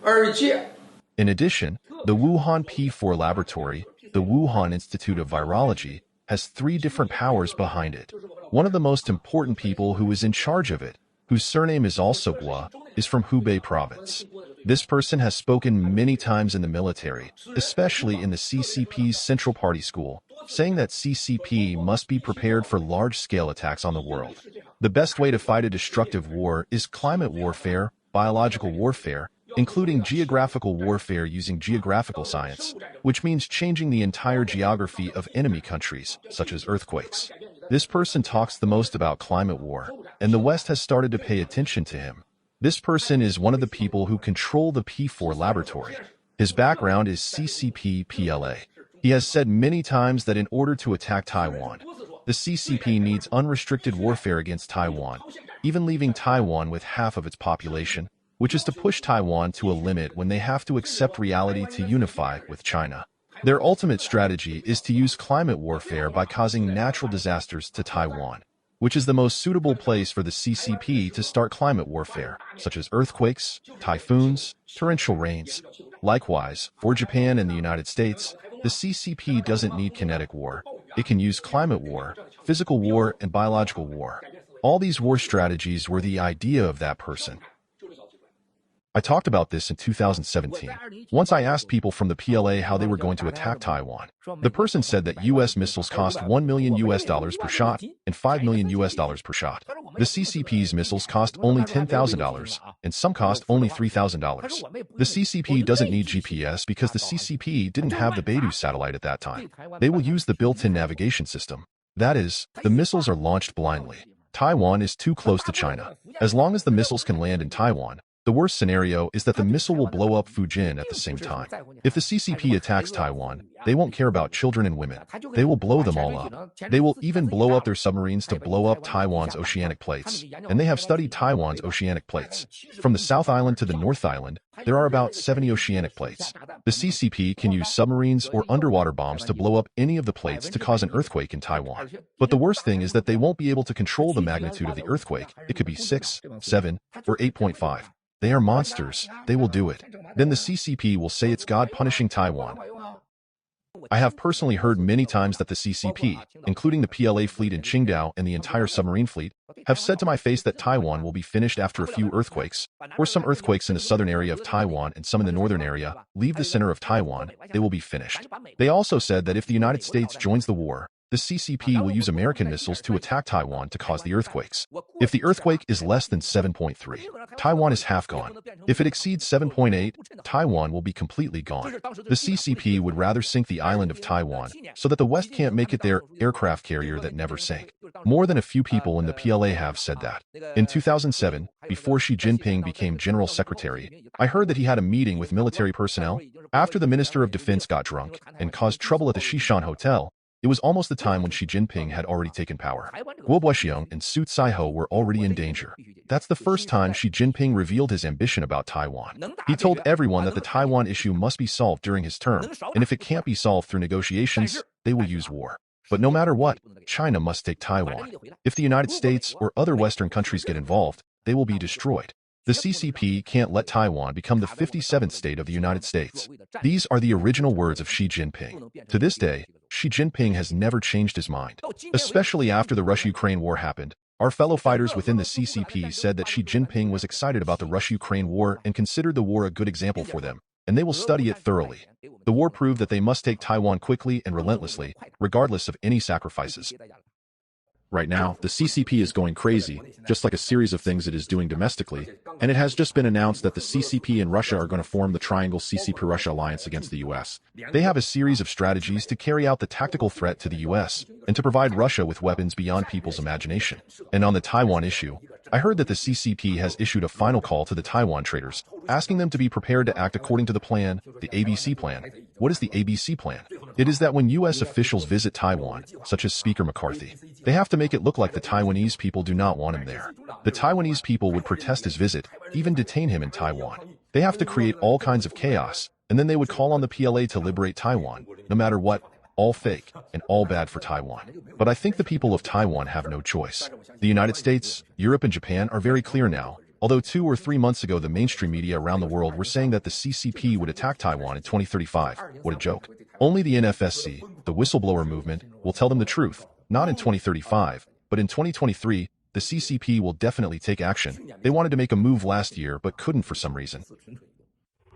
In addition, the Wuhan P4 laboratory, the Wuhan Institute of Virology, has 3 different powers behind it. One of the most important people who is in charge of it, whose surname is also Gua, is from Hubei province. This person has spoken many times in the military, especially in the CCP's Central Party School, saying that CCP must be prepared for large-scale attacks on the world. The best way to fight a destructive war is climate warfare, biological warfare, including geographical warfare using geographical science, which means changing the entire geography of enemy countries, such as earthquakes. This person talks the most about climate war, and the West has started to pay attention to him. This person is one of the people who control the P4 laboratory. His background is CCP PLA. He has said many times that in order to attack Taiwan, the CCP needs unrestricted warfare against Taiwan, even leaving Taiwan with half of its population, which is to push Taiwan to a limit when they have to accept reality to unify with China. Their ultimate strategy is to use climate warfare by causing natural disasters to Taiwan, which is the most suitable place for the CCP to start climate warfare, such as earthquakes, typhoons, torrential rains. Likewise, for Japan and the United States, the CCP doesn't need kinetic war. It can use climate war, physical war, and biological war. All these war strategies were the idea of that person. I talked about this in 2017. Once I asked people from the PLA how they were going to attack Taiwan. The person said that US missiles cost $1 million per shot and $5 million per shot. The CCP's missiles cost only $10,000, and some cost only $3,000. The CCP doesn't need GPS because the CCP didn't have the Beidou satellite at that time. They will use the built-in navigation system. That is, the missiles are launched blindly. Taiwan is too close to China. As long as the missiles can land in Taiwan, the worst scenario is that the missile will blow up Fujian at the same time. If the CCP attacks Taiwan, they won't care about children and women. They will blow them all up. They will even blow up their submarines to blow up Taiwan's oceanic plates. And they have studied Taiwan's oceanic plates. From the South Island to the North Island, there are about 70 oceanic plates. The CCP can use submarines or underwater bombs to blow up any of the plates to cause an earthquake in Taiwan. But the worst thing is that they won't be able to control the magnitude of the earthquake. It could be 6, 7, or 8.5. They are monsters. They will do it. Then the CCP will say it's God punishing Taiwan. I have personally heard many times that the CCP, including the PLA fleet in Qingdao and the entire submarine fleet, have said to my face that Taiwan will be finished after a few earthquakes, or some earthquakes in the southern area of Taiwan and some in the northern area leave the center of Taiwan, they will be finished. They also said that if the United States joins the war, the CCP will use American missiles to attack Taiwan to cause the earthquakes. If the earthquake is less than 7.3, Taiwan is half gone. If it exceeds 7.8, Taiwan will be completely gone. The CCP would rather sink the island of Taiwan so that the West can't make it their aircraft carrier that never sank. More than a few people in the PLA have said that. In 2007, before Xi Jinping became General Secretary, I heard that he had a meeting with military personnel. After the Minister of Defense got drunk and caused trouble at the Xishan Hotel, it was almost the time when Xi Jinping had already taken power. Guo Boxiong and Su Caiho were already in danger. That's the first time Xi Jinping revealed his ambition about Taiwan. He told everyone that the Taiwan issue must be solved during his term, and if it can't be solved through negotiations, they will use war. But no matter what, China must take Taiwan. If the United States or other Western countries get involved, they will be destroyed. The CCP can't let Taiwan become the 57th state of the United States. These are the original words of Xi Jinping. To this day, Xi Jinping has never changed his mind. Especially after the Russia-Ukraine war happened, our fellow fighters within the CCP said that Xi Jinping was excited about the Russia-Ukraine war and considered the war a good example for them, and they will study it thoroughly. The war proved that they must take Taiwan quickly and relentlessly, regardless of any sacrifices. Right now, the CCP is going crazy, just like a series of things it is doing domestically, and it has just been announced that the CCP and Russia are going to form the Triangle CCP-Russia alliance against the US. They have a series of strategies to carry out the tactical threat to the US, and to provide Russia with weapons beyond people's imagination. And on the Taiwan issue, I heard that the CCP has issued a final call to the Taiwan traders, asking them to be prepared to act according to the plan, the ABC plan. What is the ABC plan? It is that when US officials visit Taiwan, such as Speaker McCarthy, they have to make it look like the Taiwanese people do not want him there. The Taiwanese people would protest his visit, even detain him in Taiwan. They have to create all kinds of chaos, and then they would call on the PLA to liberate Taiwan, no matter what, all fake, and all bad for Taiwan. But I think the people of Taiwan have no choice. The United States, Europe, and Japan are very clear now, Although 2 or 3 months ago the mainstream media around the world were saying that the CCP would attack Taiwan in 2035, what a joke. Only the NFSC, the whistleblower movement, will tell them the truth. Not in 2035, but in 2023, the CCP will definitely take action. They wanted to make a move last year but couldn't for some reason.